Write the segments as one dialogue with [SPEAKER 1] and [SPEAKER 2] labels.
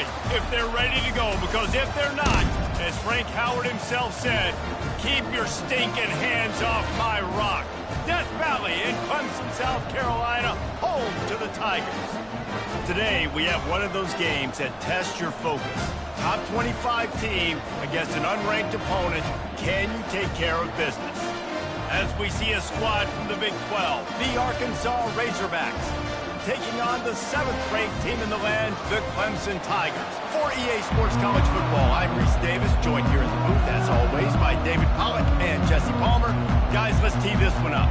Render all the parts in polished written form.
[SPEAKER 1] right if they're ready to go, because if they're not, as Frank Howard himself said, keep your stinking hands off my rock. Death Valley in Clemson, South Carolina, home to the Tigers. Today, we have one of those games that tests your focus. Top 25 team against an unranked opponent. Can you take care of business? As we see a squad from the Big 12, the Arkansas Razorbacks, taking on the 7th-ranked team in the land, the Clemson Tigers. For EA Sports College Football, I'm Reese Davis, joined here in the booth, as always, by David Pollack and Jesse Palmer. Guys, let's tee this one up.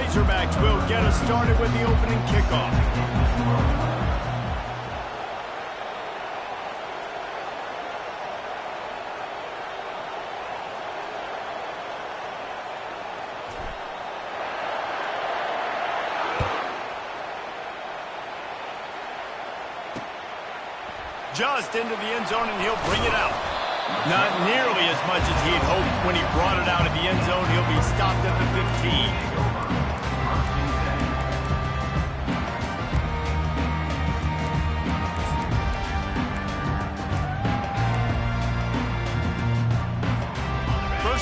[SPEAKER 1] Razorbacks will get us started with the opening kickoff. Just into the end zone, and he'll bring it out. Not nearly as much as he'd hoped when he brought it out of the end zone. He'll be stopped at the 15.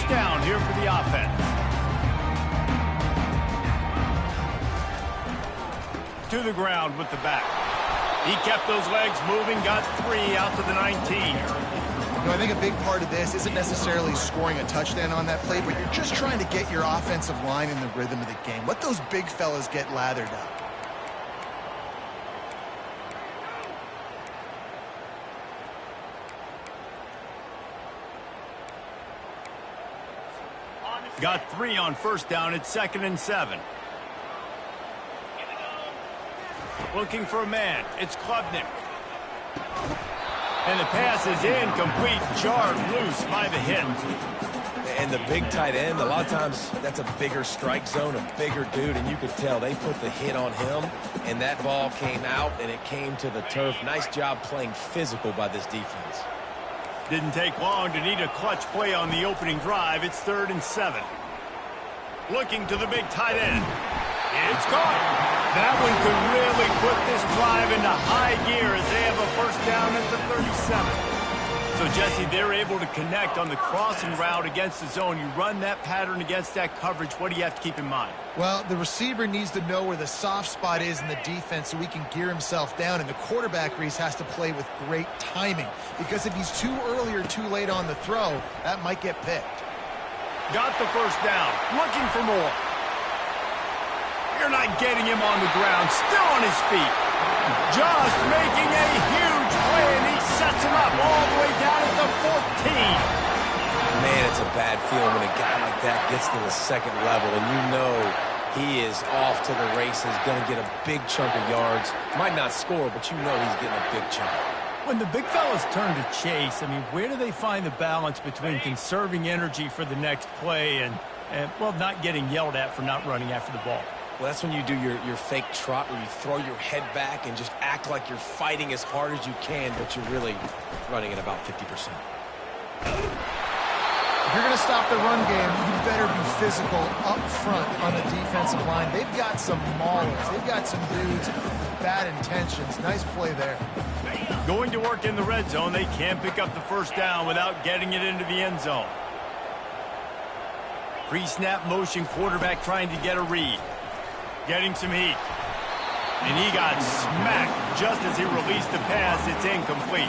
[SPEAKER 1] Down here for the offense. To the ground with the back. He kept those legs moving, got 3 out to the 19.
[SPEAKER 2] You know, I think a big part of this isn't necessarily scoring a touchdown on that play, but you're just trying to get your offensive line in the rhythm of the game. Let those big fellas get lathered up.
[SPEAKER 1] Got 3 on first down. It's 2nd and 7. Looking for a man. It's Klubnik. And the pass is incomplete. Jarred loose by the hit.
[SPEAKER 3] And the big tight end, a lot of times that's a bigger strike zone, a bigger dude, and you could tell they put the hit on him, and that ball came out, and it came to the turf. Nice job playing physical by this defense.
[SPEAKER 1] Didn't take long to need a clutch play on the opening drive. It's 3rd and 7. Looking to the big tight end. It's caught. That one could really put this drive into high gear as they have a first down at the 37. So, Jesse, they're able to connect on the crossing route against the zone. You run that pattern against that coverage. What do you have to keep in mind?
[SPEAKER 2] Well, the receiver needs to know where the soft spot is in the defense so he can gear himself down, and the quarterback, Reese, has to play with great timing, because if he's too early or too late on the throw, that might get picked.
[SPEAKER 1] Got the first down. Looking for more. You're not getting him on the ground. Still on his feet. Just making a huge play, and he sets him up all the way down at the 14.
[SPEAKER 3] Man, it's a bad feeling when a guy like that gets to the second level, and you know he is off to the races, going to get a big chunk of yards. Might not score, but you know he's getting a big chunk.
[SPEAKER 1] When the big fellas turn to chase, I mean, where do they find the balance between conserving energy for the next play and well, not getting yelled at for not running after the ball?
[SPEAKER 3] Well, that's when you do your fake trot where you throw your head back and just act like you're fighting as hard as you can, but you're really running at about 50%.
[SPEAKER 2] If you're going to stop the run game, you better be physical up front on the defensive line. They've got some maulers. They've got some dudes with bad intentions. Nice play there.
[SPEAKER 1] Going to work in the red zone. They can't pick up the first down without getting it into the end zone. Pre-snap motion, quarterback trying to get a read. Getting some heat. And he got smacked just as he released the pass. It's incomplete.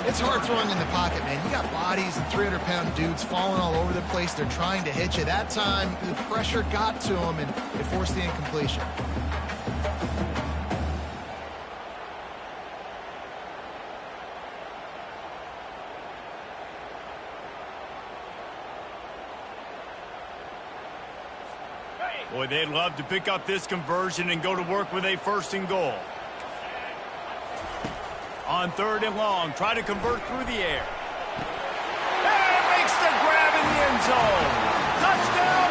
[SPEAKER 2] It's hard throwing in the pocket, man. You got bodies and 300-pound dudes falling all over the place. They're trying to hit you. That time, the pressure got to him, and it forced the incompletion.
[SPEAKER 1] Boy, they'd love to pick up this conversion and go to work with a 1st and goal. On 3rd and long, try to convert through the air. And makes the grab in the end zone. Touchdown,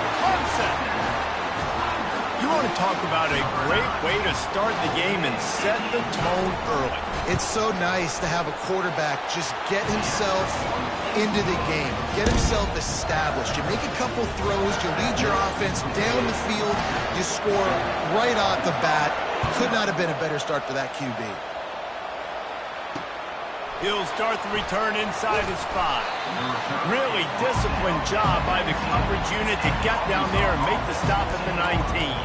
[SPEAKER 1] want to talk about a great way to start the game and set the tone early.
[SPEAKER 2] It's so nice to have a quarterback just get himself into the game, get himself established. You make a couple throws, you lead your offense down the field, you score right off the bat. Could not have been a better start for that QB.
[SPEAKER 1] He'll start the return inside his 5. Really disciplined job by the coverage unit to get down there and make the stop at the 19.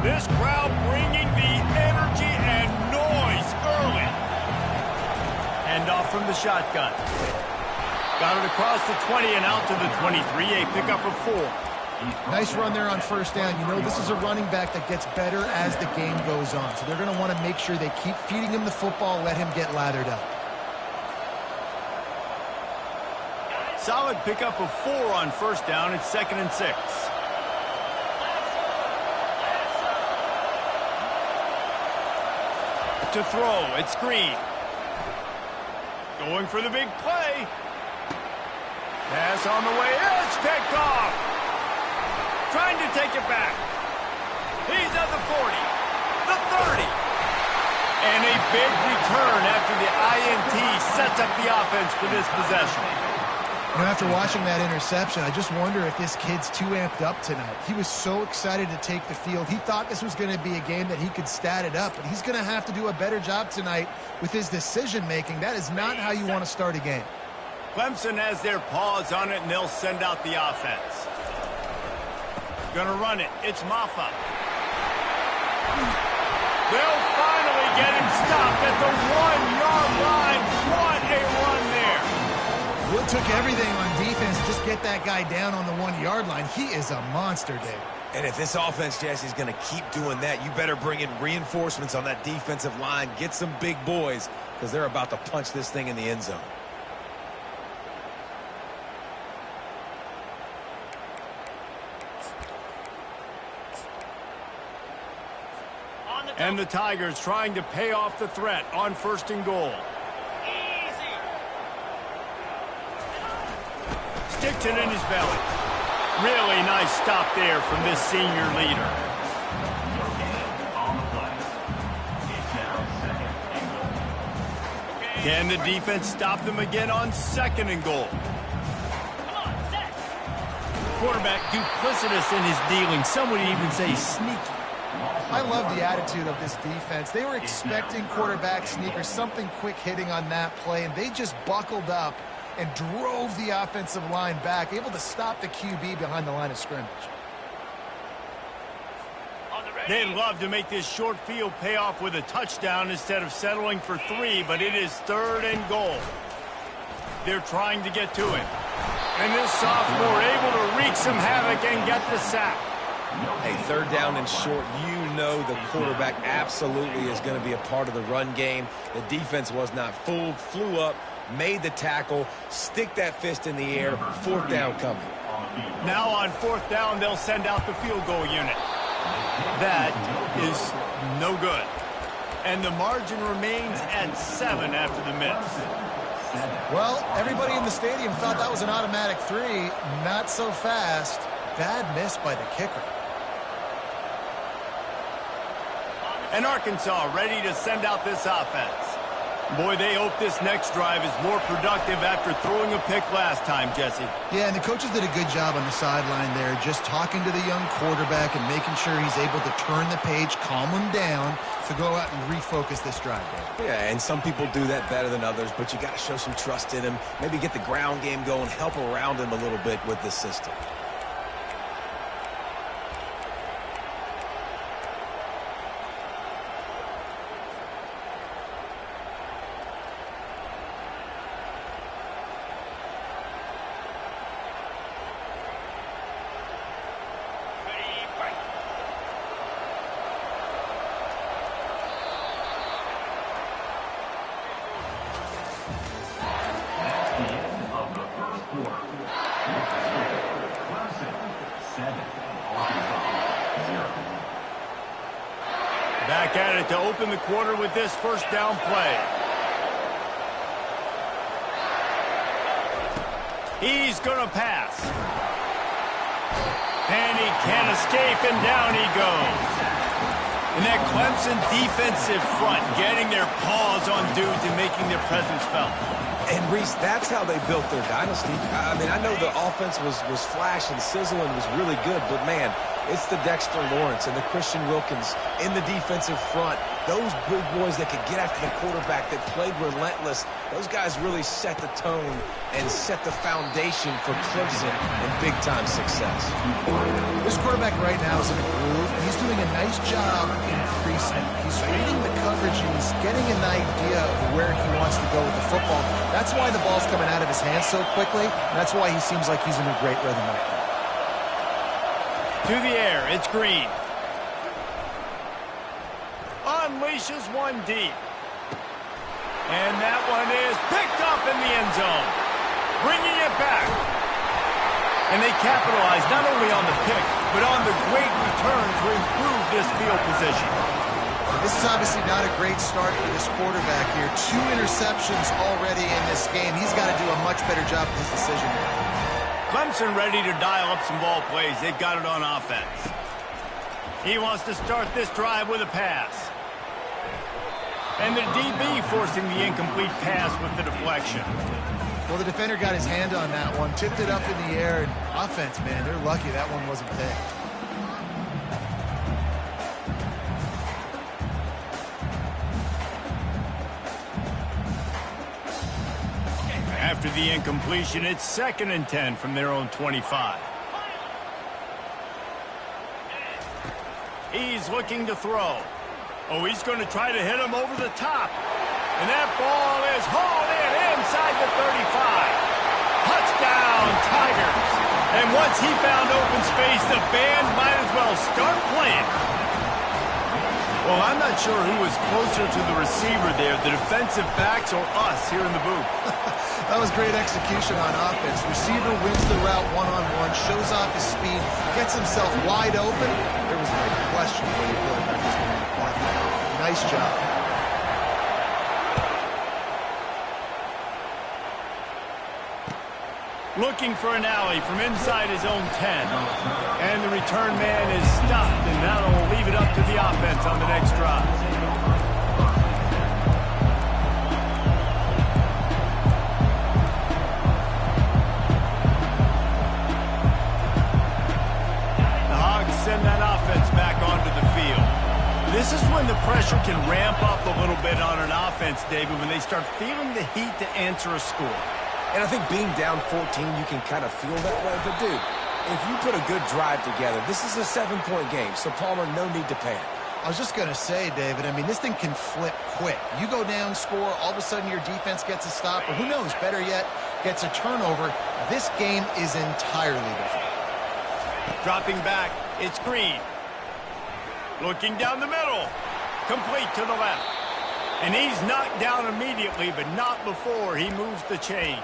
[SPEAKER 1] This crowd bringing the energy and noise early. Hand off from the shotgun. Got it across the 20 and out to the 23. A pickup of 4.
[SPEAKER 2] Nice run there on first down. You know, this is a running back that gets better as the game goes on. So they're going to want to make sure they keep feeding him the football, let him get lathered up.
[SPEAKER 1] Solid pickup of 4 on first down. It's 2nd and 6. To throw, it's Green. Going for the big play. Pass on the way, it's picked off. Trying to take it back. He's at the 40, the 30. And a big return after the INT sets up the offense for this possession.
[SPEAKER 2] You know, after watching that interception, I just wonder if this kid's too amped up tonight. He was so excited to take the field. He thought this was going to be a game that he could stat it up, but he's going to have to do a better job tonight with his decision-making. That is not how you want to start a game.
[SPEAKER 1] Clemson has their paws on it, and they'll send out the offense. Gonna run it. It's Maffa. They'll finally get him stopped at the 1-yard line. What a run there.
[SPEAKER 2] Well, it took everything on defense to just get that guy down on the 1-yard line. He is a monster, Dave.
[SPEAKER 3] And if this offense, Jesse's going to keep doing that, you better bring in reinforcements on that defensive line. Get some big boys, because they're about to punch this thing in the end zone.
[SPEAKER 1] And the Tigers trying to pay off the threat on 1st and goal. Sticks it in his belly. Really nice stop there from this senior leader. Can the defense stop them again on 2nd and goal? Quarterback duplicitous in his dealing. Some would even say sneaky.
[SPEAKER 2] I love the attitude of this defense. They were expecting quarterback sneak or something quick hitting on that play, and they just buckled up and drove the offensive line back, able to stop the QB behind the line of scrimmage.
[SPEAKER 1] They'd love to make this short field pay off with a touchdown instead of settling for 3, but it is 3rd and goal. They're trying to get to it. And this sophomore able to wreak some havoc and get the sack.
[SPEAKER 3] Hey, 3rd down and short, you know the quarterback absolutely is going to be a part of the run game. The defense was not fooled, flew up, made the tackle, stick that fist in the air, 4th down coming.
[SPEAKER 1] Now on 4th down, they'll send out the field goal unit. That is no good. And the margin remains at 7 after the miss.
[SPEAKER 2] Well, everybody in the stadium thought that was an automatic 3. Not so fast. Bad miss by the kicker.
[SPEAKER 1] And Arkansas ready to send out this offense. Boy, they hope this next drive is more productive after throwing a pick last time, Jesse.
[SPEAKER 2] Yeah, and the coaches did a good job on the sideline there, just talking to the young quarterback and making sure he's able to turn the page, calm him down, to go out and refocus this drive.
[SPEAKER 3] Yeah, and some people do that better than others, but you got to show some trust in him, maybe get the ground game going, help around him a little bit with this system.
[SPEAKER 1] Back at it to open the quarter with this first down play. He's going to pass. And he can't escape, and down he goes. And that Clemson defensive front getting their paws on dudes and making their presence felt.
[SPEAKER 3] And, Reese, that's how they built their dynasty. I mean, I know the offense was flash and sizzle and was really good, but, man, it's the Dexter Lawrence and the Christian Wilkins in the defensive front. Those big boys that could get after the quarterback, that played relentless, those guys really set the tone and set the foundation for Clemson and big-time success.
[SPEAKER 2] This quarterback right now is in a groove, and he's doing a nice job increasing it. He's reading the coverage, and he's getting an idea of where he wants to go with the football. That's why the ball's coming out of his hands so quickly, and that's why he seems like he's in a great rhythm right now.
[SPEAKER 1] To the air, it's Green. Unleashes one deep. And that one is picked up in the end zone. Bringing it back. And they capitalize not only on the pick, but on the great return to improve this field position.
[SPEAKER 2] This is obviously not a great start for this quarterback here. 2 interceptions already in this game. He's got to do a much better job with his decision.
[SPEAKER 1] Clemson ready to dial up some ball plays. They've got it on offense. He wants to start this drive with a pass. And the DB forcing the incomplete pass with the deflection.
[SPEAKER 2] Well, the defender got his hand on that one, tipped it up in the air, and offense, man, they're lucky that one wasn't picked.
[SPEAKER 1] After the incompletion, it's 2nd and 10 from their own 25. He's looking to throw. Oh, he's going to try to hit him over the top. And that ball is hauled in inside the 35. Touchdown, Tigers. And once he found open space, the band might as well start playing. Well, I'm not sure who was closer to the receiver there, the defensive backs or us here in the booth.
[SPEAKER 2] That was great execution on offense. Receiver wins the route one-on-one, shows off his speed, gets himself wide open. There was no question where the quarterback was going to block that. Nice job.
[SPEAKER 1] Looking for an alley from inside his own 10. And the return man is stopped, and that'll leave it up to the offense on the next drive. The Hogs send that offense back onto the field. This is when the pressure can ramp up a little bit on an offense, David, when they start feeling the heat to answer a score.
[SPEAKER 3] And I think being down 14, you can kind of feel that way. But, dude, if you put a good drive together, this is a 7-point game, so Palmer, no need to panic.
[SPEAKER 2] I was just going to say, David, I mean, this thing can flip quick. You go down, score, all of a sudden your defense gets a stop, or who knows, better yet, gets a turnover. This game is entirely different.
[SPEAKER 1] Dropping back, it's Green. Looking down the middle. Complete to the left. And he's knocked down immediately, but not before he moves the chains.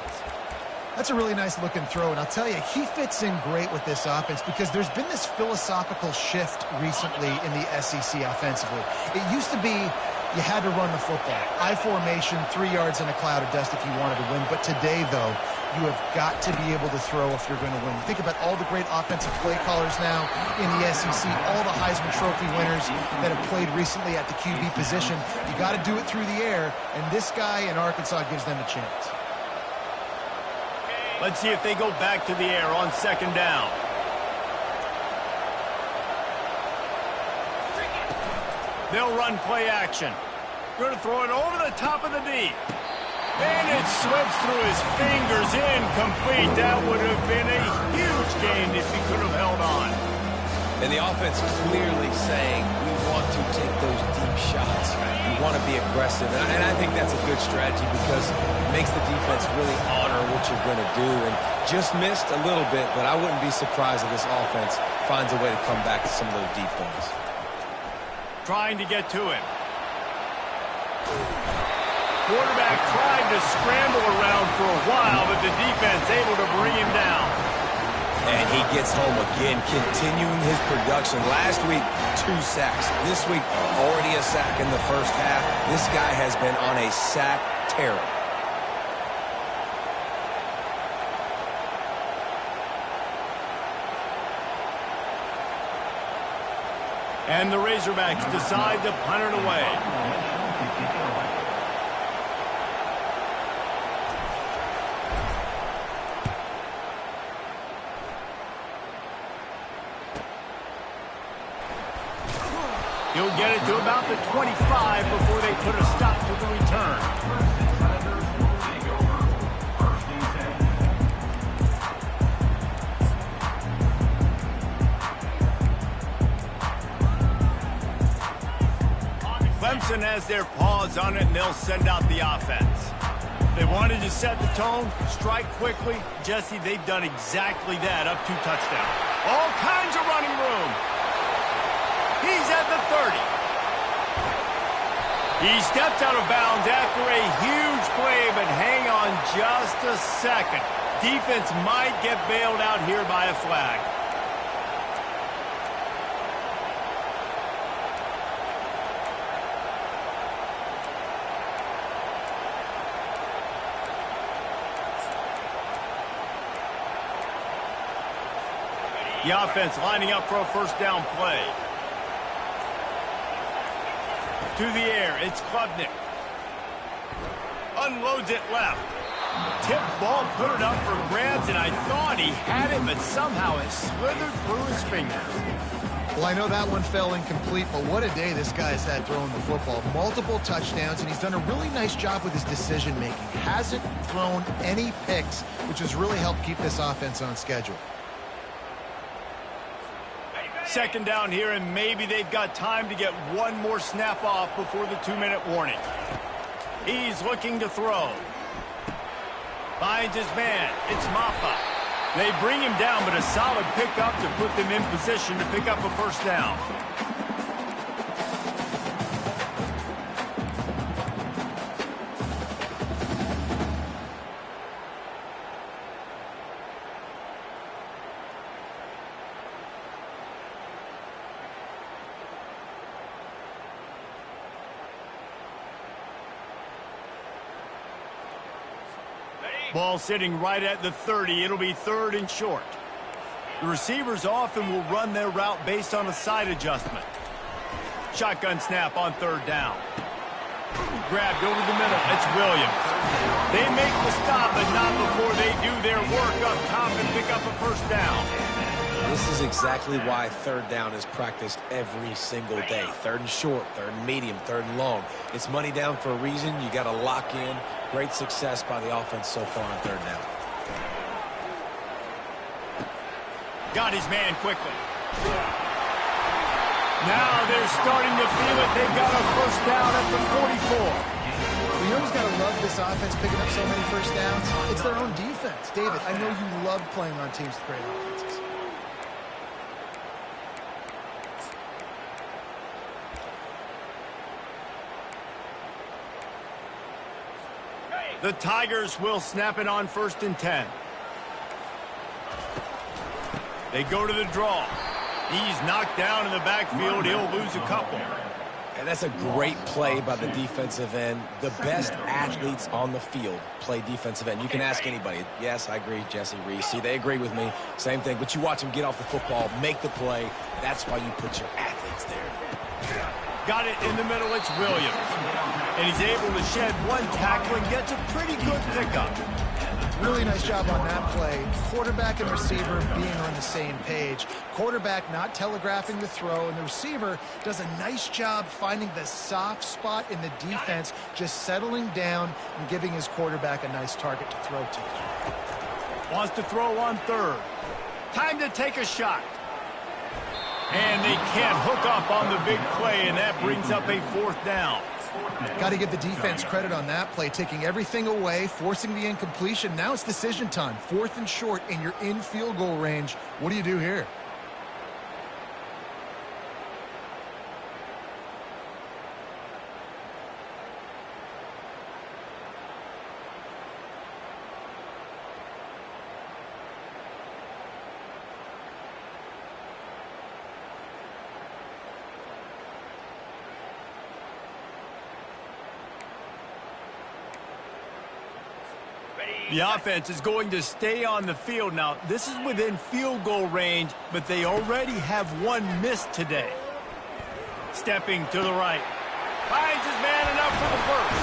[SPEAKER 2] That's a really nice looking throw, and I'll tell you, he fits in great with this offense because there's been this philosophical shift recently in the SEC offensively. It used to be you had to run the football. I formation, 3 yards in a cloud of dust if you wanted to win. But today, though, you have got to be able to throw if you're going to win. Think about all the great offensive play callers now in the SEC, all the Heisman Trophy winners that have played recently at the QB position. You got to do it through the air, and this guy in Arkansas gives them a chance.
[SPEAKER 1] Let's see if they go back to the air on 2nd down. They'll run play action. Going to throw it over the top of the D. And it slips through his fingers, incomplete. That would have been a huge gain if he could have held on.
[SPEAKER 3] And the offense clearly saying, we want to take those deep shots. We want to be aggressive. And I think that's a good strategy because it makes the defense really honor what you're going to do. And just missed a little bit, but I wouldn't be surprised if this offense finds a way to come back to some of those deep ones.
[SPEAKER 1] Trying to get to him. Quarterback tried to scramble around for a while, but the defense able to bring him down.
[SPEAKER 3] And he gets home again, continuing his production. Last week, 2 sacks. This week, already a sack in the first half. This guy has been on a sack tear.
[SPEAKER 1] And the Razorbacks decide to punt it away. He'll get it to about the 25 before they put a stop to the return. Clemson has their paws on it, and they'll send out the offense. They wanted to set the tone, strike quickly. Jesse, they've done exactly that, up 2 touchdowns. All kinds of running room. He's at the 30. He steps out of bounds after a huge play, but hang on just a second. Defense might get bailed out here by a flag. The offense lining up for a first down play. To the air, it's Klubnik. Unloads it left. Tip ball, put it up for grabs, and I thought he had it, but somehow it slithered through his fingers.
[SPEAKER 2] Well, I know that one fell incomplete, but what a day this guy's had throwing the football. Multiple touchdowns, and he's done a really nice job with his decision-making. Hasn't thrown any picks, which has really helped keep this offense on schedule.
[SPEAKER 1] Second down here, and maybe they've got time to get one more snap off before the 2-minute warning. He's looking to throw. Finds his man. It's Maffa. They bring him down, but a solid pickup to put them in position to pick up a first down. Ball sitting right at the 30. It'll be 3rd and short. The receivers often will run their route based on a side adjustment. Shotgun snap on 3rd down. Grabbed over the middle. It's Williams. They make the stop, but not before they do their work up top and pick up a first down.
[SPEAKER 3] This is exactly why 3rd down is practiced every single day. 3rd and short, 3rd and medium, 3rd and long. It's money down for a reason. You got to lock in. Great success by the offense so far on 3rd down.
[SPEAKER 1] Got his man quickly. Now they're starting to feel it. They've got a first down at the 44.
[SPEAKER 2] Well, you always got to love this offense picking up so many first downs. It's their own defense. David, I know you love playing on teams with great offenses.
[SPEAKER 1] The Tigers will snap it on 1st and 10. They go to the draw. He's knocked down in the backfield. He'll lose a couple.
[SPEAKER 3] And that's a great play by the defensive end. The best athletes on the field play defensive end. You can ask anybody. Yes, I agree, Jesse Reese. See, they agree with me. Same thing. But you watch them get off the football, make the play. That's why you put your athletes there.
[SPEAKER 1] Got it in the middle. It's Williams. And he's able to shed one tackle and gets a pretty good pickup.
[SPEAKER 2] Really nice job on that play. Quarterback and receiver being on the same page. Quarterback not telegraphing the throw, and the receiver does a nice job finding the soft spot in the defense, just settling down and giving his quarterback a nice target to throw to.
[SPEAKER 1] Wants to throw on 3rd. Time to take a shot. And they can't hook up on the big play, and that brings up a 4th down.
[SPEAKER 2] Got to give the defense credit on that play, taking everything away, forcing the incompletion. Now it's decision time. 4th and short, and you're in field goal range. What do you do here?
[SPEAKER 1] The offense is going to stay on the field. Now, this is within field goal range, but they already have one missed today. Stepping to the right. Finds his man enough for the first.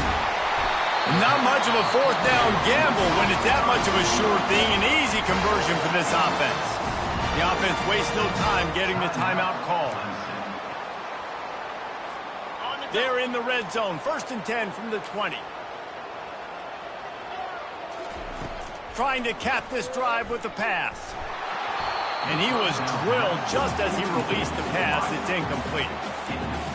[SPEAKER 1] Not much of a fourth down gamble when it's that much of a sure thing. An easy conversion for this offense. The offense wastes no time getting the timeout call. They're in the red zone. 1st and 10 from the 20. Trying to cap this drive with the pass. And he was drilled just as he released the pass. It's incomplete.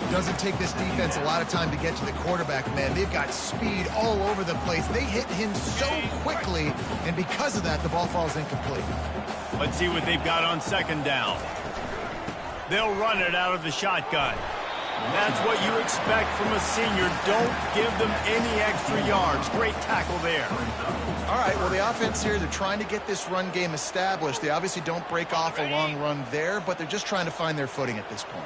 [SPEAKER 2] It doesn't take this defense a lot of time to get to the quarterback, man. They've got speed all over the place. They hit him so quickly, and because of that, the ball falls incomplete.
[SPEAKER 1] Let's see what they've got on 2nd down. They'll run it out of the shotgun. That's what you expect from a senior. Don't give them any extra yards. Great tackle there.
[SPEAKER 2] All right, well, the offense here, they're trying to get this run game established. They obviously don't break off a long run there, but they're just trying to find their footing at this point.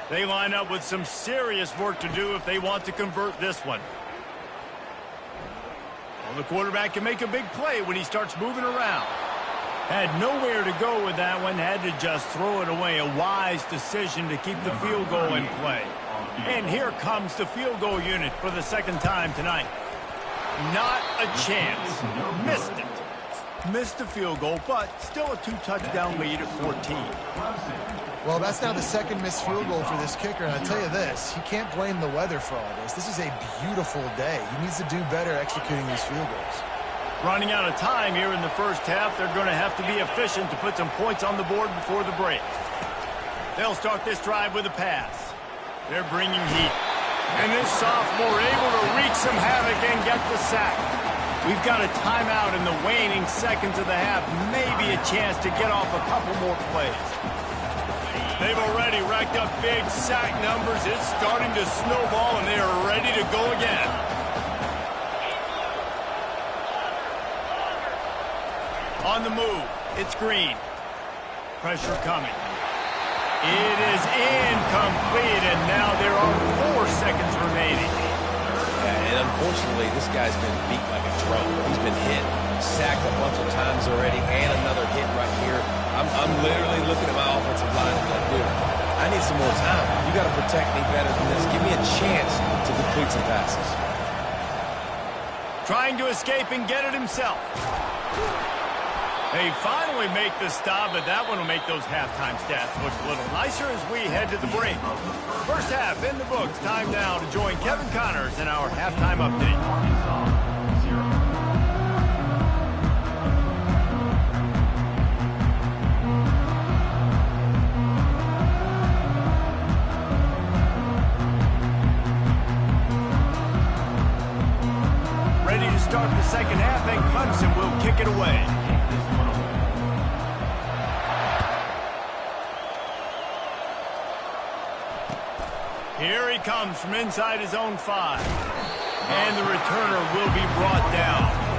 [SPEAKER 1] They line up with some serious work to do if they want to convert this one. Well, the quarterback can make a big play when he starts moving around. Had nowhere to go with that one, had to just throw it away. A wise decision to keep the field goal in play. And here comes the field goal unit for the 2nd time tonight. Not a chance. Missed it. Missed the field goal, but still a 2-touchdown lead at 14.
[SPEAKER 2] Well, that's now the 2nd missed field goal for this kicker, and I'll tell you this, he can't blame the weather for all this. This is a beautiful day. He needs to do better executing these field goals.
[SPEAKER 1] Running out of time here in the 1st half. They're going to have to be efficient to put some points on the board before the break. They'll start this drive with a pass. They're bringing heat. And this sophomore able to wreak some havoc and get the sack. We've got a timeout in the waning seconds of the half. Maybe a chance to get off a couple more plays. They've already racked up big sack numbers. It's starting to snowball, and they are ready to go again. On the move, it's Green. Pressure coming. It is incomplete, and now there are 4 seconds remaining.
[SPEAKER 3] Yeah, and unfortunately, this guy's been beat like a drum. He's been hit, sacked a bunch of times already, and another hit right here. I'm literally looking at my offensive line and like, dude, I need some more time. You got to protect me better than this. Give me a chance to complete some passes.
[SPEAKER 1] Trying to escape and get it himself. They finally make the stop, but that one will make those halftime stats look a little nicer as we head to the break. 1st half in the books. Time now to join Kevin Connors in our halftime update. Ready to start the 2nd half, and Clemson will kick it away. Here he comes from inside his own 5. And the returner will be brought down.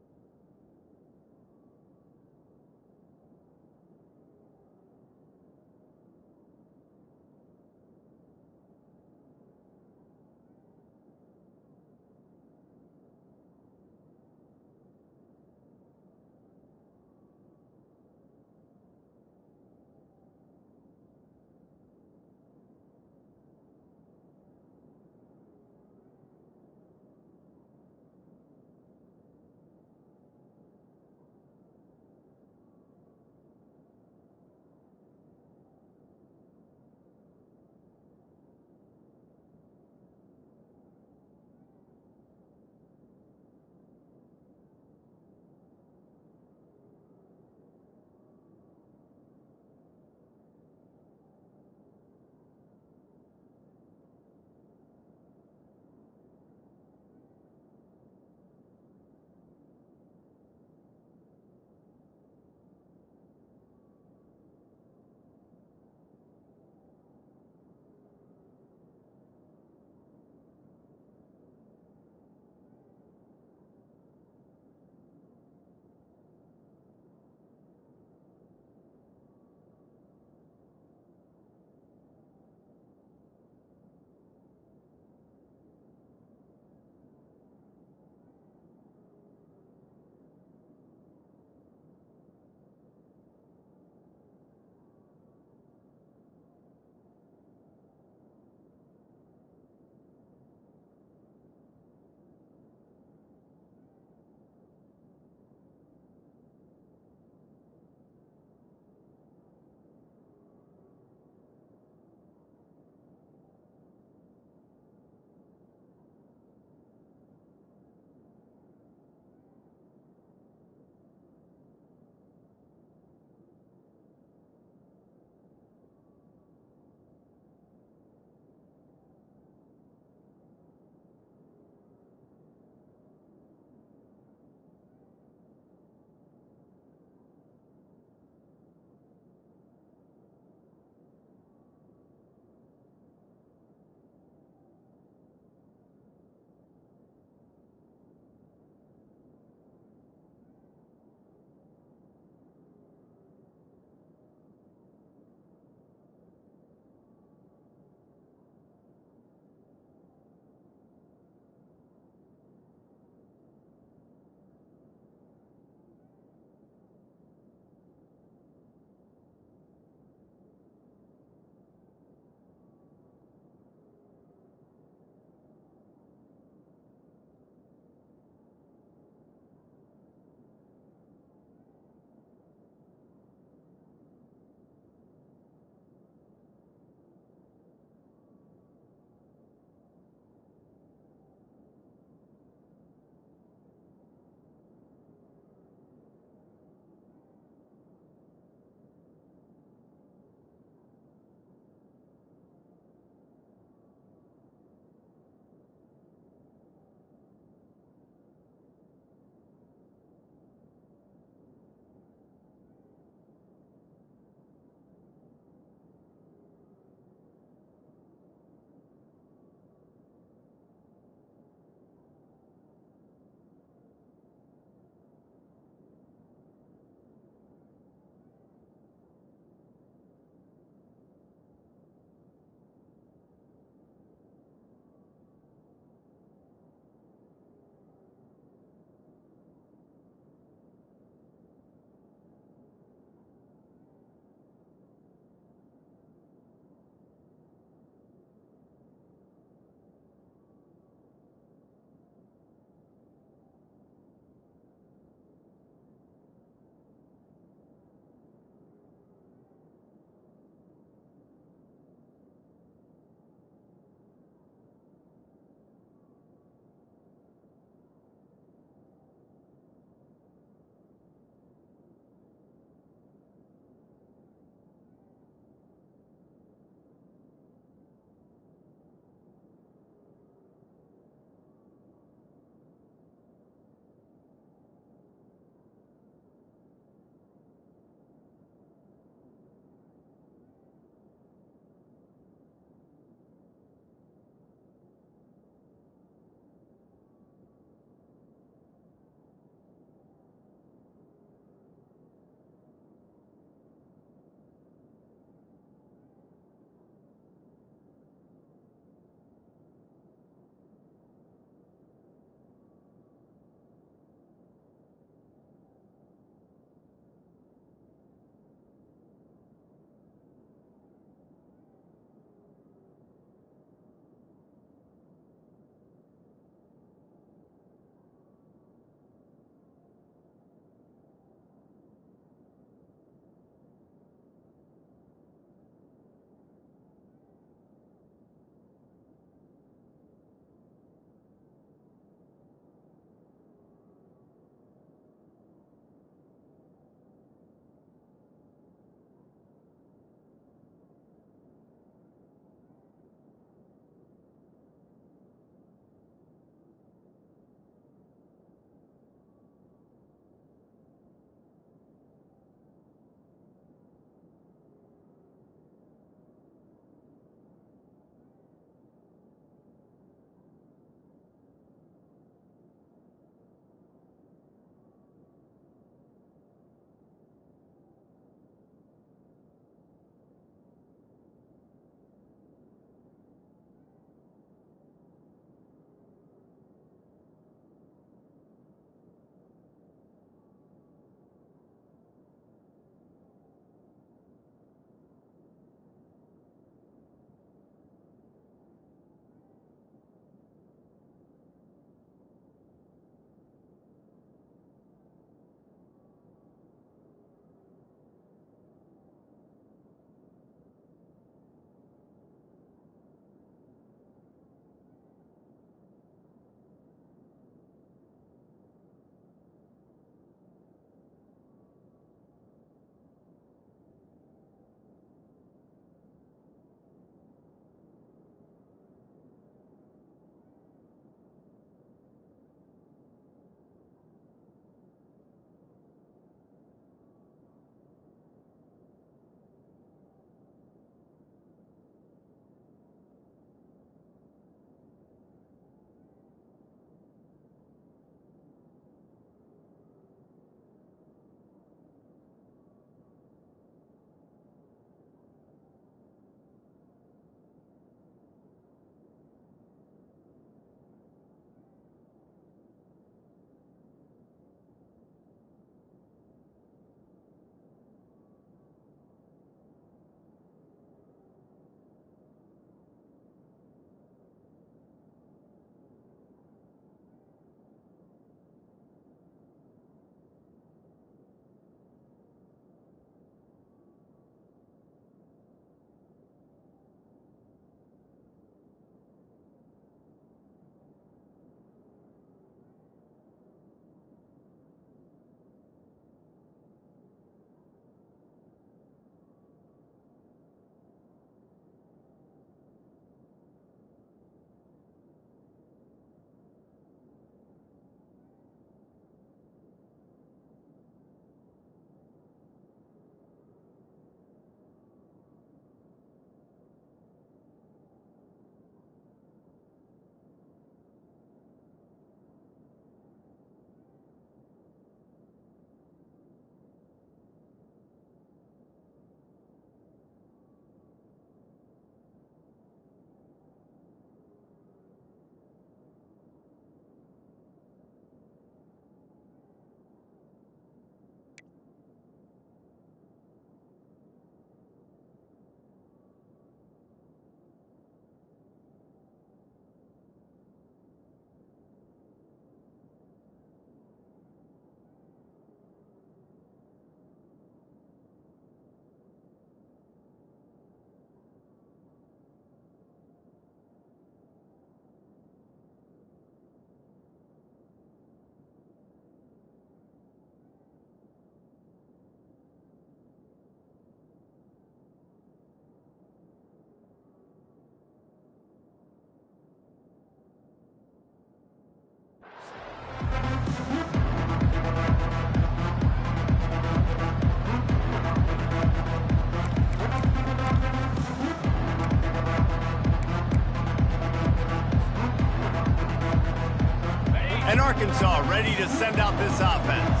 [SPEAKER 1] And Arkansas ready to send out this offense.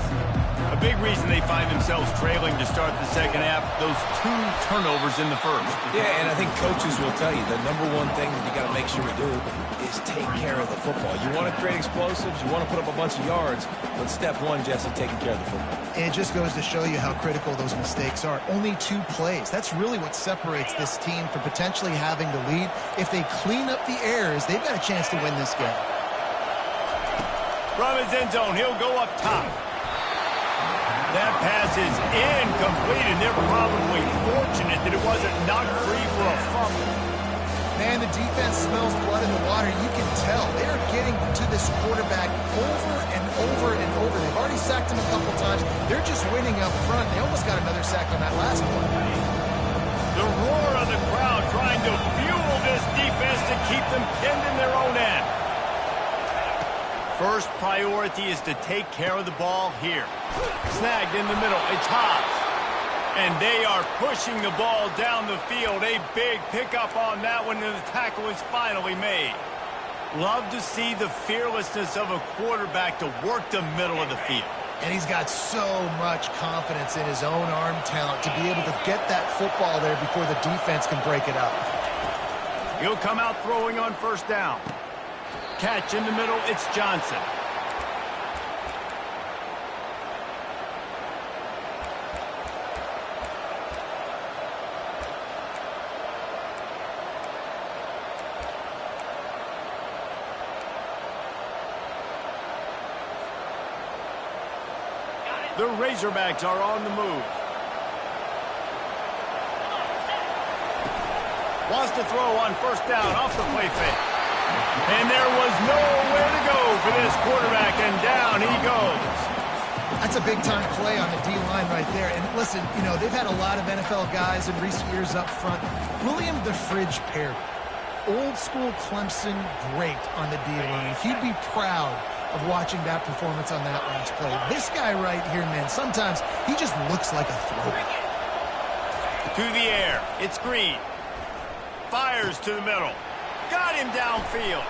[SPEAKER 1] A big reason they find themselves trailing to start the second half, those 2 turnovers in the first.
[SPEAKER 3] Yeah, and I think coaches will tell you the number one thing that you got to make sure to do is take care of the football. You want to create explosives, you want to put up a bunch of yards, but step one, Jesse, taking care of the football.
[SPEAKER 2] And it just goes to show you how critical those mistakes are. Only 2 plays. That's really what separates this team from potentially having the lead. If they clean up the errors, they've got a chance to win this game.
[SPEAKER 1] From his end zone, he'll go up top. That pass is incomplete, and they're probably fortunate that it wasn't knocked free for a fumble.
[SPEAKER 2] Man, the defense smells blood in the water. You can tell. They are getting to this quarterback over and over and over. They've already sacked him a couple times. They're just winning up front. They almost got another sack on that last one.
[SPEAKER 1] The roar of the crowd trying to fuel this defense to keep them pinned in their own end. First priority is to take care of the ball here. Snagged in the middle. It's Hobbs. And they are pushing the ball down the field. A big pickup on that one, and the tackle is finally made. Love to see the fearlessness of a quarterback to work the middle of the field.
[SPEAKER 2] And he's got so much confidence in his own arm talent to be able to get that football there before the defense can break it up.
[SPEAKER 1] He'll come out throwing on first down. Catch in the middle, it's Johnson. The Razorbacks are on the move. Wants to throw on first down off the play fake. And there was nowhere to go for this quarterback, and down he goes.
[SPEAKER 2] That's a big-time play on the D-line right there. And listen, you know, they've had a lot of NFL guys in recent years up front. William the Fridge Perry, old-school Clemson great on the D-line. He'd be proud of watching that performance on that last play. This guy right here, man, sometimes he just looks like a throwback.
[SPEAKER 1] To the air, it's Green. Fires to the middle. Got him downfield.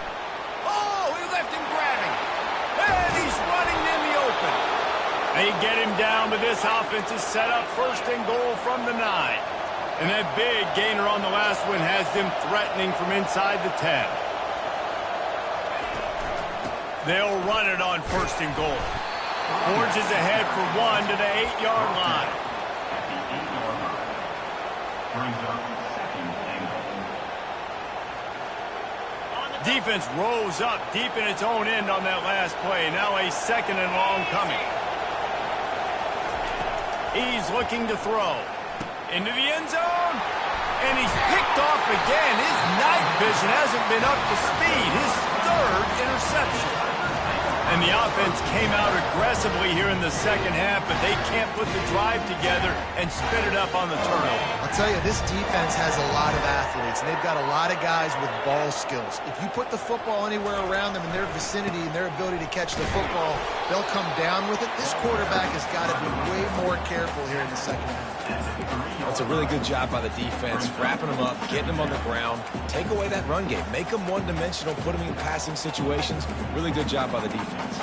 [SPEAKER 1] Oh, he left him grabbing. And he's running in the open. They get him down, but this offense is set up first and goal from the 9. And that big gainer on the last one has them threatening from inside the 10. They'll run it on first and goal. Orange is ahead for 1 to the 8-yard line. Defense rose up deep in its own end on that last play. Now a second and long coming. He's looking to throw. Into the end zone. And he's picked off again. His night vision hasn't been up to speed. His 3rd interception. And the offense came out aggressively here in the second half, but they can't put the drive together and spit it up on the turnover.
[SPEAKER 2] I'll tell you, this defense has a lot of athletes, and they've got a lot of guys with ball skills. If you put the football anywhere around them in their vicinity and their ability to catch the football, they'll come down with it. This quarterback has got to be way more careful here in the second half.
[SPEAKER 3] That's a really good job by the defense, wrapping them up, getting them on the ground, take away that run game, make them one-dimensional, put them in passing situations. Really good job by the defense.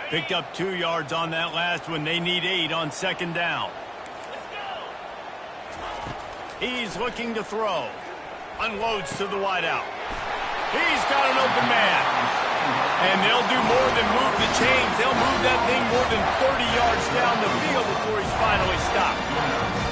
[SPEAKER 1] Picked up 2 yards on that last one. They need 8 on second down. He's looking to throw. Unloads to the wideout. He's got an open man. And they'll do more than move the chains. They'll move that thing more than 30 yards down the field before he's finally stopped.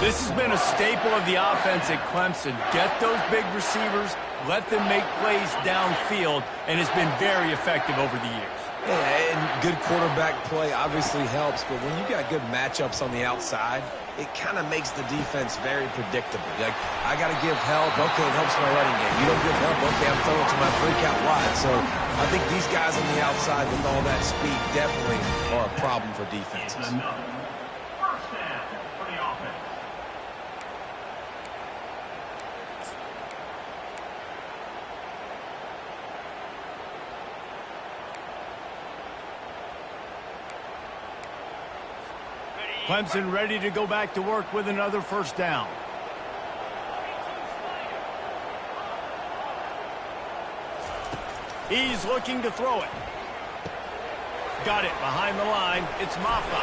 [SPEAKER 1] This has been a staple of the offense at Clemson. Get those big receivers, let them make plays downfield, and it's been very effective over the years.
[SPEAKER 3] Yeah, and good quarterback play obviously helps, but when you got good matchups on the outside, it kind of makes the defense very predictable. Like, I got to give help. Okay, it helps my running game. You don't give help. Okay, I'm throwing to my freak out wide. So I think these guys on the outside with all that speed definitely are a problem for defenses.
[SPEAKER 1] Clemson ready to go back to work with another first down. He's looking to throw it. Got it behind the line. It's Ncaa.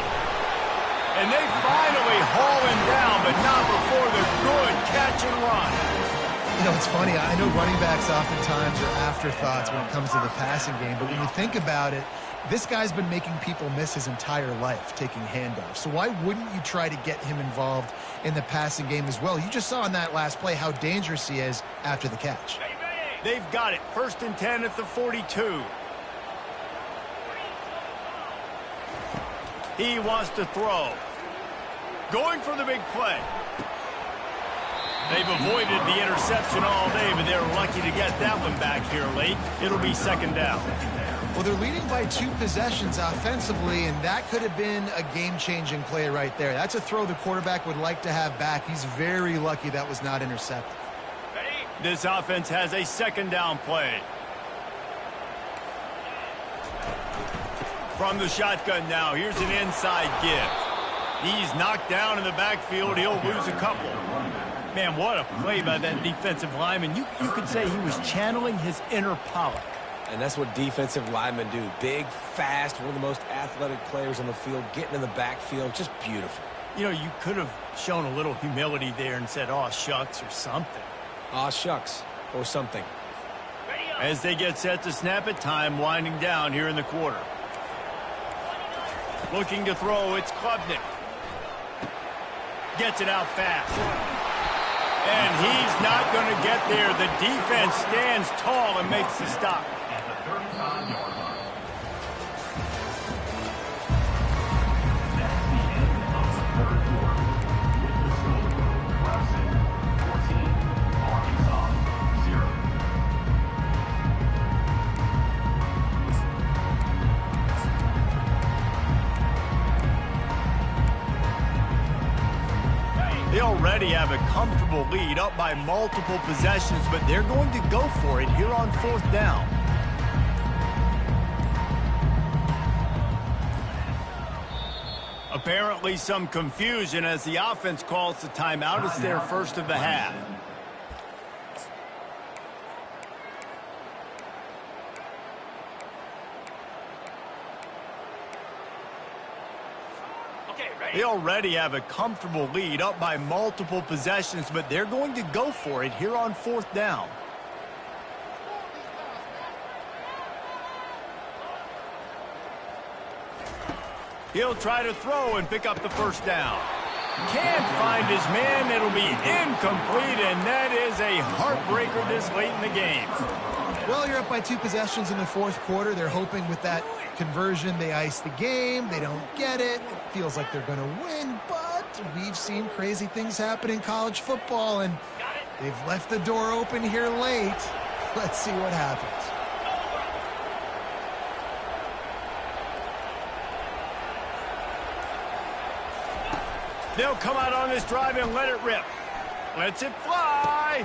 [SPEAKER 1] And they finally haul him down, but not before the good catch and run.
[SPEAKER 2] You know, it's funny. I know running backs oftentimes are afterthoughts when it comes to the passing game, but when you think about it, this guy's been making people miss his entire life taking handoffs. So why wouldn't you try to get him involved in the passing game as well? You just saw in that last play how dangerous he is after the catch.
[SPEAKER 1] They've got it. 1st and 10 at the 42. He wants to throw. Going for the big play. They've avoided the interception all day, but they're lucky to get that one back here late. It'll be 2nd down.
[SPEAKER 2] Well, they're leading by 2 possessions offensively, and that could have been a game-changing play right there. That's a throw the quarterback would like to have back. He's very lucky that was not intercepted.
[SPEAKER 1] This offense has a 2nd down play. From the shotgun now, here's an inside give. He's knocked down in the backfield. He'll lose a couple. Man, what a play by that defensive lineman. You could say he was channeling his inner Pollock.
[SPEAKER 3] And that's what defensive linemen do. Big, fast, one of the most athletic players on the field, getting in the backfield, just beautiful.
[SPEAKER 1] You know, you could have shown a little humility there and said, "Aw, shucks," or something.
[SPEAKER 3] Aw, shucks, or something.
[SPEAKER 1] As they get set to snap it, time winding down here in the quarter. Looking to throw, it's Klubnik. Gets it out fast. And he's not going to get there. The defense stands tall and makes the stop.
[SPEAKER 4] At the 35-yard line. That's the end of the 3rd quarter. With the score, Clemson 14, Arkansas 0.
[SPEAKER 1] They already have a comfortable lead, up by multiple possessions, but they're going to go for it here on 4th down. Apparently some confusion as the offense calls the timeout. It's their first of the half. They already have a comfortable lead, up by multiple possessions, but they're going to go for it here on 4th down. He'll try to throw and pick up the 1st down. Can't find his man. It'll be incomplete, and that is a heartbreaker this late in the game.
[SPEAKER 2] Well, you're up by 2 possessions in the 4th quarter. They're hoping with that conversion they ice the game. They don't get it. It feels like they're going to win, but we've seen crazy things happen in college football, and they've left the door open here late. Let's see what happens.
[SPEAKER 1] They'll come out on this drive and let it rip. Lets it fly.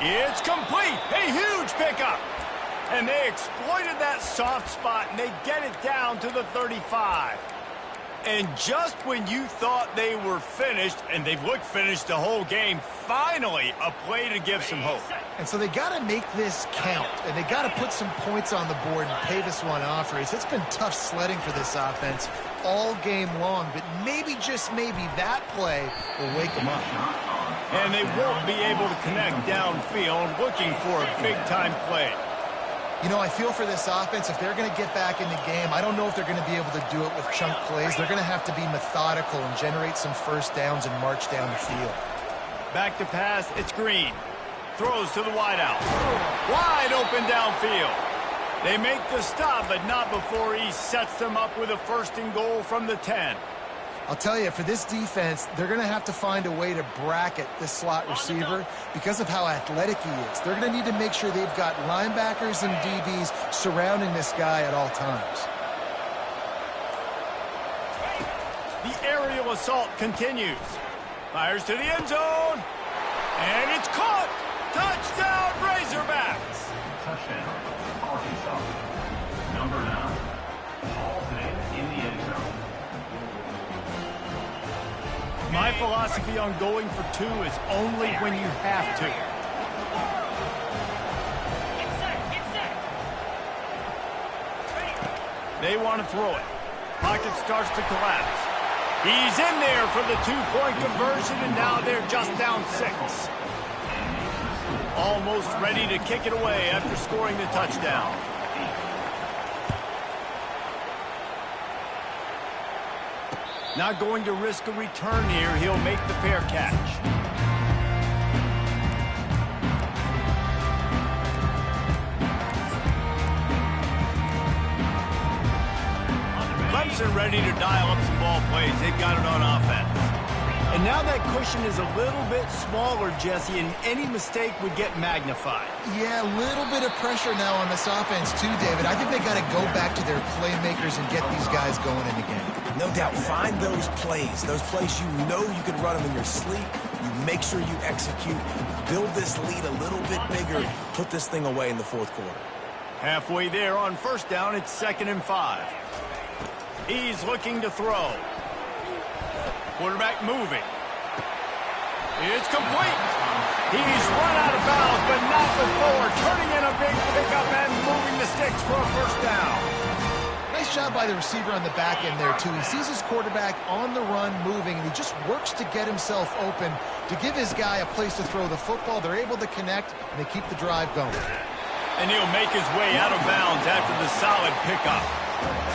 [SPEAKER 1] It's complete. A huge pickup. And they exploited that soft spot, and they get it down to the 35. And just when you thought they were finished, and they've looked finished the whole game, finally a play to give some hope.
[SPEAKER 2] And so they got to make this count, and they got to put some points on the board and pay this one off. It's been tough sledding for this offense all game long, but maybe, just maybe, that play will wake them up.
[SPEAKER 1] And they won't be able to connect downfield, looking for a big-time play.
[SPEAKER 2] You know, I feel for this offense, if they're going to get back in the game, I don't know if they're going to be able to do it with chunk plays. They're going to have to be methodical and generate some 1st downs and march down the field.
[SPEAKER 1] Back to pass, it's Green. Throws to the wideout. Wide open downfield. They make the stop, but not before he sets them up with a 1st and goal from the 10.
[SPEAKER 2] I'll tell you, for this defense, they're going to have to find a way to bracket this slot receiver because of how athletic he is. They're going to need to make sure they've got linebackers and DBs surrounding this guy at all times.
[SPEAKER 1] The aerial assault continues. Fires to the end zone. And it's caught. Touchdown, Razorbacks.
[SPEAKER 4] Touchdown, Arkansas. Number 9, Halls in the end zone.
[SPEAKER 1] philosophy on going for two is only when you have to. They want to throw it. Pocket starts to collapse. He's in there for the two-point conversion, and now they're just down 6. Almost ready to kick it away after scoring the touchdown. Not going to risk a return here. He'll make the fair catch. Clemson ready to dial up some ball plays. They've got it on offense. And now that cushion is a little bit smaller, Jesse, and any mistake would get magnified.
[SPEAKER 2] Yeah, a little bit of pressure now on this offense too, David. I think they got to go back to their playmakers and get these guys going in the game.
[SPEAKER 3] No doubt, find those plays you know you can run them in your sleep. You make sure you execute, build this lead a little bit bigger, put this thing away in the fourth quarter. Halfway there on first down, it's 2nd and 5. He's looking to throw. Quarterback moving. It's complete. He's run out of bounds, but not before turning in a big pickup and moving the sticks for a first down.
[SPEAKER 2] Nice job by the receiver on the back end there, too. He sees his quarterback on the run moving, and he just works to get himself open to give his guy a place to throw the football. They're able to connect, and they keep the drive going.
[SPEAKER 1] And he'll make his way out of bounds after the solid pickup.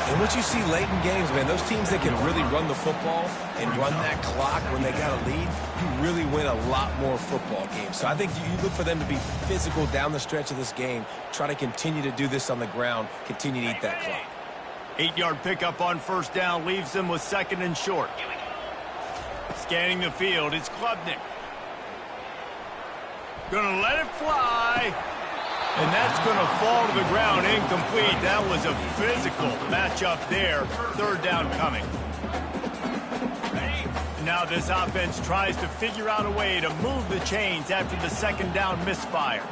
[SPEAKER 3] And what you see late in games, man, those teams that can really run the football and run that clock when they got a lead, you really win a lot more football games. So I think you look for them to be physical down the stretch of this game, try to continue to do this on the ground, continue to eat that clock.
[SPEAKER 1] 8-yard pickup on first down leaves them with 2nd and short. Scanning the field, it's Klubnik. Gonna let it fly. And that's going to fall to the ground incomplete. That was a physical matchup there. 3rd down coming. Now this offense tries to figure out a way to move the chains after the 2nd down misfire.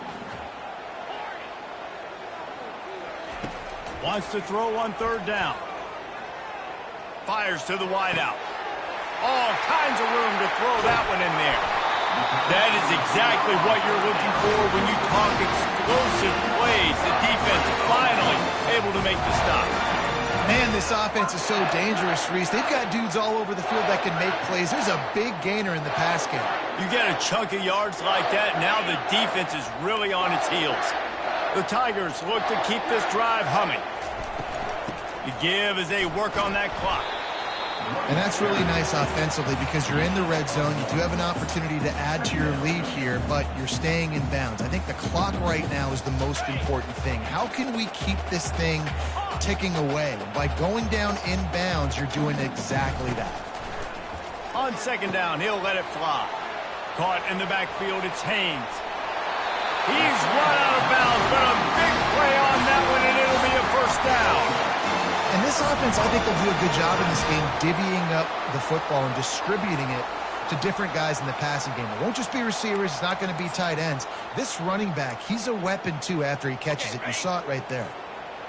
[SPEAKER 1] Wants to throw on 3rd down. Fires to the wideout. All kinds of room to throw that one in there. That is exactly what you're looking for when you talk explosive plays. The defense finally able to make the stop.
[SPEAKER 2] Man, this offense is so dangerous, Reese. They've got dudes all over the field that can make plays. There's a big gainer in the pass game.
[SPEAKER 1] You get a chunk of yards like that, now the defense is really on its heels. The Tigers look to keep this drive humming. You give as they work on that clock.
[SPEAKER 2] And that's really nice offensively because you're in the red zone. You do have an opportunity to add to your lead here, but you're staying in bounds. I think the clock right now is the most important thing. How can we keep this thing ticking away? By going down in bounds, you're doing exactly that.
[SPEAKER 1] On 2nd down, he'll let it fly. Caught in the backfield, it's Haynes. He's run out of bounds, but a big play on that one, and it'll be a first down.
[SPEAKER 2] And this offense, I think, will do a good job in this game divvying up the football and distributing it to different guys in the passing game. It won't just be receivers. It's not going to be tight ends. This running back, he's a weapon, too, after he catches it. You saw it right there.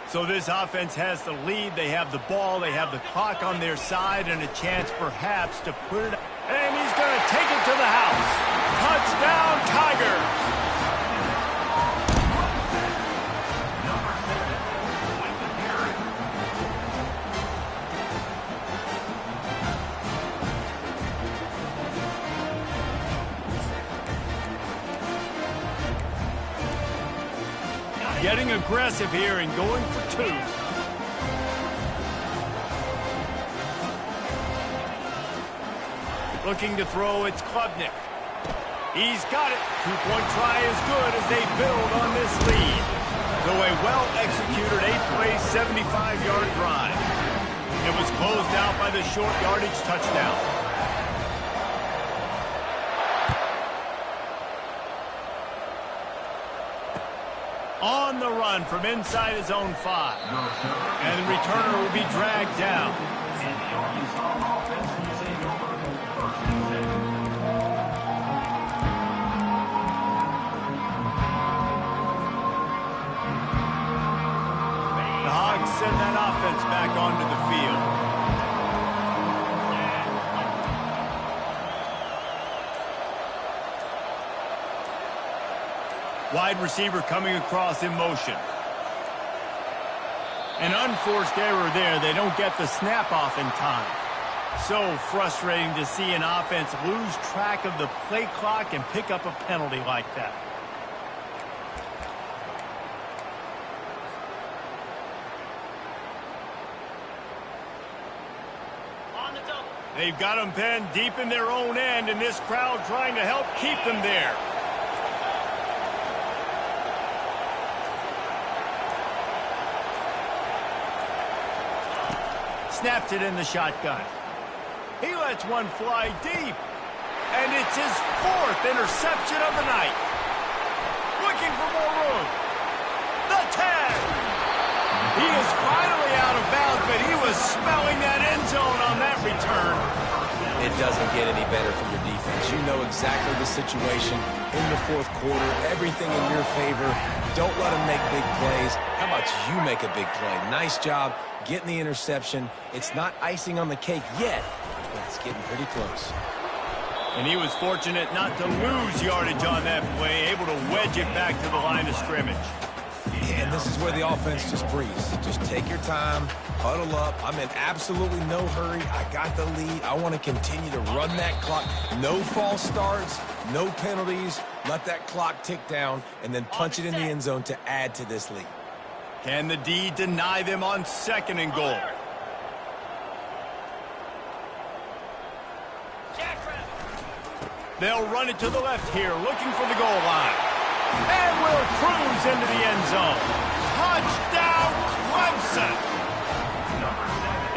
[SPEAKER 1] So this offense has the lead. They have the ball. They have the clock on their side and a chance perhaps to put it. And he's going to take it to the house. Touchdown, Tigers. Getting aggressive here and going for 2. Looking to throw, it's Klubnik. He's got it. 2-point try is good as they build on this lead. So a well-executed 8-play, 75-yard drive. It was closed out by the short yardage touchdown. On the run from inside his own 5. And the returner will be dragged down. The Hogs send that offense back onto the field. Wide receiver coming across in motion. An unforced error there. They don't get the snap off in time. So frustrating to see an offense lose track of the play clock and pick up a penalty like that. They've got them penned deep in their own end, and this crowd trying to help keep them there. Snaps it in the shotgun. He lets one fly deep. And it's his 4th interception of the night. Looking for more room. The 10. He is finally out of bounds, but he was smelling that end zone on that return.
[SPEAKER 3] It doesn't get any better for your defense. You know exactly the situation in the 4th quarter. Everything in your favor. Don't let them make big plays. How about you make a big play? Nice job getting the interception. It's not icing on the cake yet, but it's getting pretty close.
[SPEAKER 1] And he was fortunate not to lose yardage on that play, able to wedge it back to the line of scrimmage.
[SPEAKER 3] And this is where the offense just breathes. Just take your time, huddle up. I'm in absolutely no hurry. I got the lead. I want to continue to run that clock. No false starts, no penalties. Let that clock tick down, and then punch it in the end zone to add to this lead.
[SPEAKER 1] Can the D deny them on 2nd and goal? They'll run it to the left here, looking for the goal line. And will cruise into the end zone. Touchdown, Clemson!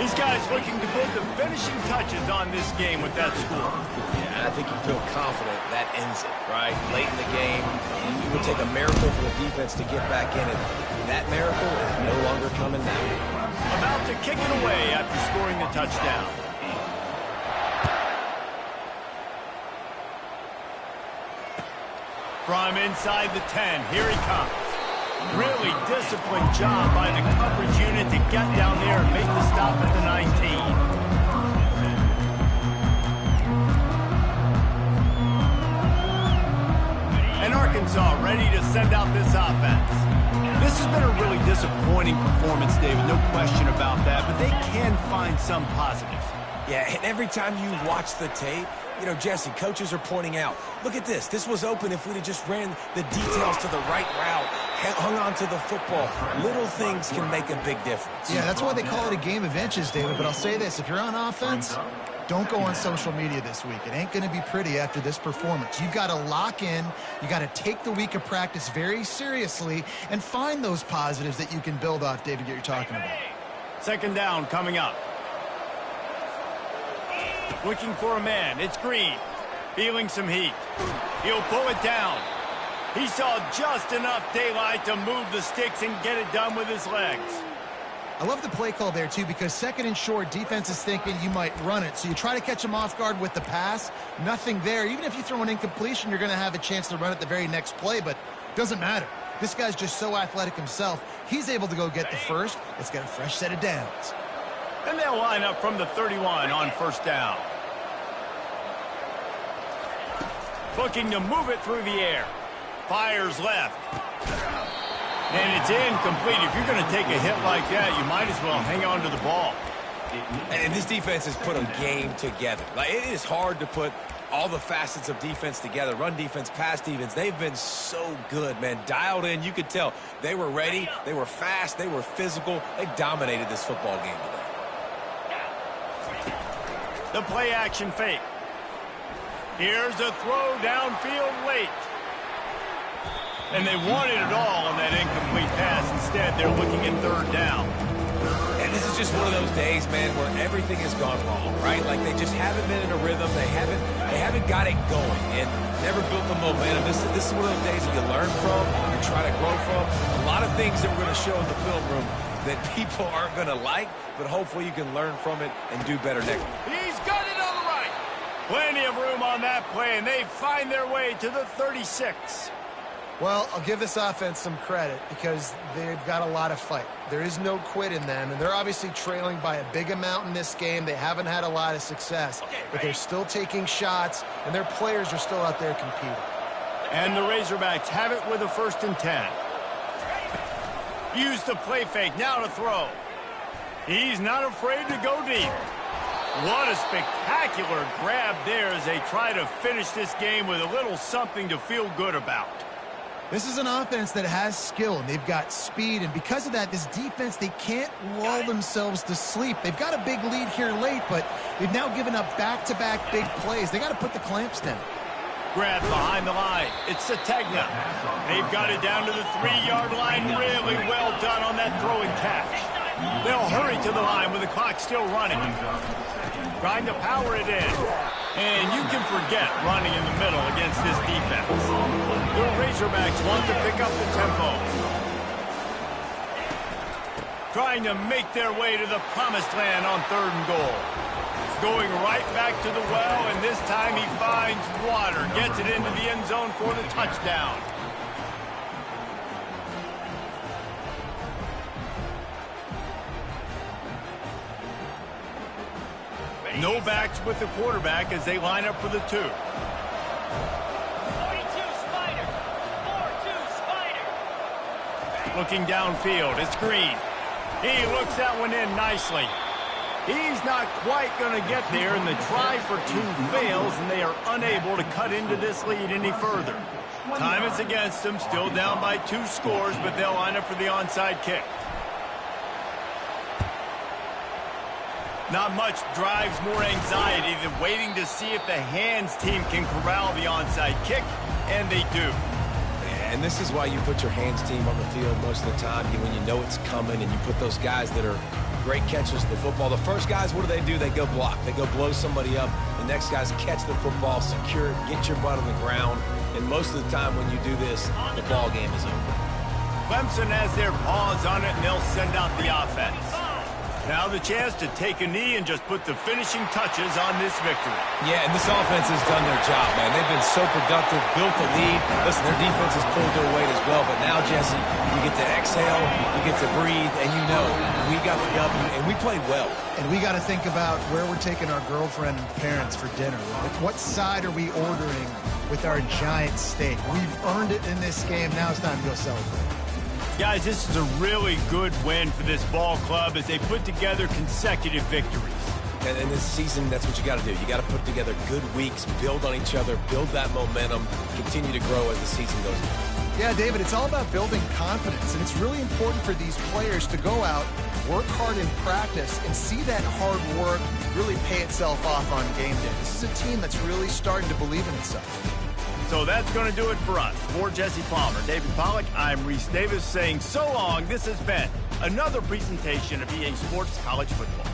[SPEAKER 1] These guys looking to put the finishing touches on this game with that score.
[SPEAKER 3] Yeah, I think you feel confident that ends it, right? Late in the game, it would take a miracle for the defense to get back in it. That miracle is no longer coming now.
[SPEAKER 1] About to kick it away after scoring the touchdown. From inside the 10, here he comes. Really disciplined job by the coverage unit to get down there and make the stop at the 19. And Arkansas ready to send out this offense. This has been a really disappointing performance, David, no question about that, but they can find some positives.
[SPEAKER 3] Yeah, and every time you watch the tape, you know, Jesse, coaches are pointing out, look at this. This was open if we'd have just ran the details to the right route, hung on to the football. Little things can make a big difference.
[SPEAKER 2] Yeah, that's why they call it a game of inches, David. But I'll say this, if you're on offense, don't go on social media this week. It ain't going to be pretty after this performance. You've got to lock in. You got to take the week of practice very seriously and find those positives that you can build off, David, that you're talking about.
[SPEAKER 1] 2nd down coming up. Looking for a man. It's Green. Feeling some heat. He'll pull it down. He saw just enough daylight to move the sticks and get it done with his legs.
[SPEAKER 2] I love the play call there, too, because 2nd and short, defense is thinking you might run it. So you try to catch him off guard with the pass. Nothing there. Even if you throw an incompletion, you're going to have a chance to run it the very next play, but it doesn't matter. This guy's just so athletic himself. He's able to go get the first. It's got a fresh set of downs.
[SPEAKER 1] And they'll line up from the 31 on 1st down. Looking to move it through the air. Fires left. And it's incomplete. If you're going to take a hit like that, you might as well hang on to the ball.
[SPEAKER 3] And this defense has put a game together. Like, it is hard to put all the facets of defense together. Run defense, pass defense. They've been so good, man. Dialed in. You could tell they were ready. They were fast. They were physical. They dominated this football game today.
[SPEAKER 1] The play action fake. Here's a throw downfield late. And they wanted it all on that incomplete pass. Instead, they're looking at 3rd down.
[SPEAKER 3] And this is just one of those days, man, where everything has gone wrong, right? Like, they just haven't been in a rhythm. They haven't got it going and never built the momentum. This is one of those days that you learn from, you try to grow from. A lot of things that we're going to show in the film room that people aren't going to like, but hopefully you can learn from it and do better next week.
[SPEAKER 1] He's got it on the right. Plenty of room on that play, and they find their way to the 36.
[SPEAKER 2] Well, I'll give this offense some credit because they've got a lot of fight. There is no quit in them, and they're obviously trailing by a big amount in this game. They haven't had a lot of success, but they're still taking shots, and their players are still out there competing.
[SPEAKER 1] And the Razorbacks have it with a 1st and 10. Use the play fake, now to throw. He's not afraid to go deep. What a spectacular grab there as they try to finish this game with a little something to feel good about.
[SPEAKER 2] This is an offense that has skill, and they've got speed, and because of that, this defense, they can't lull themselves to sleep. They've got a big lead here late, but they've now given up back-to-back big plays. They got to put the clamps down.
[SPEAKER 1] Grab behind the line. It's Sategna. They've got it down to the 3-yard line. Really well done on that throw and catch. They'll hurry to the line with the clock still running. Trying to power it in. And you can forget running in the middle against this defense. The Razorbacks want to pick up the tempo. Trying to make their way to the promised land on 3rd and goal. Going right back to the well, and this time he finds water. Gets it into the end zone for the touchdown. No backs with the quarterback as they line up for the 2.
[SPEAKER 5] 42 Spider. 4-2 Spider.
[SPEAKER 1] Looking downfield, it's Green. He looks that one in nicely. He's not quite going to get there, and the try for 2 fails, and they are unable to cut into this lead any further. Time is against them, still down by 2 scores, but they'll line up for the onside kick. Not much drives more anxiety than waiting to see if the hands team can corral the onside kick, and they do.
[SPEAKER 3] And this is why you put your hands team on the field most of the time, when you know it's coming, and you put those guys that are great catchers of the football. The first guys, what do? They go block. They go blow somebody up. The next guys catch the football, secure it, get your butt on the ground. And most of the time when you do this, the ball game is over.
[SPEAKER 1] Clemson has their paws on it, and they'll send out the offense. Now the chance to take a knee and just put the finishing touches on this victory.
[SPEAKER 3] Yeah, and this offense has done their job, man. They've been so productive, built the lead. Listen, their defense has pulled their weight as well. But now, Jesse, you get to exhale, you get to breathe, and you know we got the W, and we played well.
[SPEAKER 2] And we got to think about where we're taking our girlfriend and parents for dinner. Like, what side are we ordering with our giant steak? We've earned it in this game. Now it's time to go celebrate.
[SPEAKER 1] Guys, this is a really good win for this ball club as they put together consecutive victories.
[SPEAKER 3] And in this season, that's what you got to do. You got to put together good weeks, build on each other, build that momentum, continue to grow as the season goes on.
[SPEAKER 2] Yeah, David, it's all about building confidence, and it's really important for these players to go out, work hard in practice, and see that hard work really pay itself off on game day. This is a team that's really starting to believe in itself.
[SPEAKER 1] So that's going to do it for us. For Jesse Palmer, David Pollack, I'm Reese Davis saying so long. This has been another presentation of EA Sports College Football.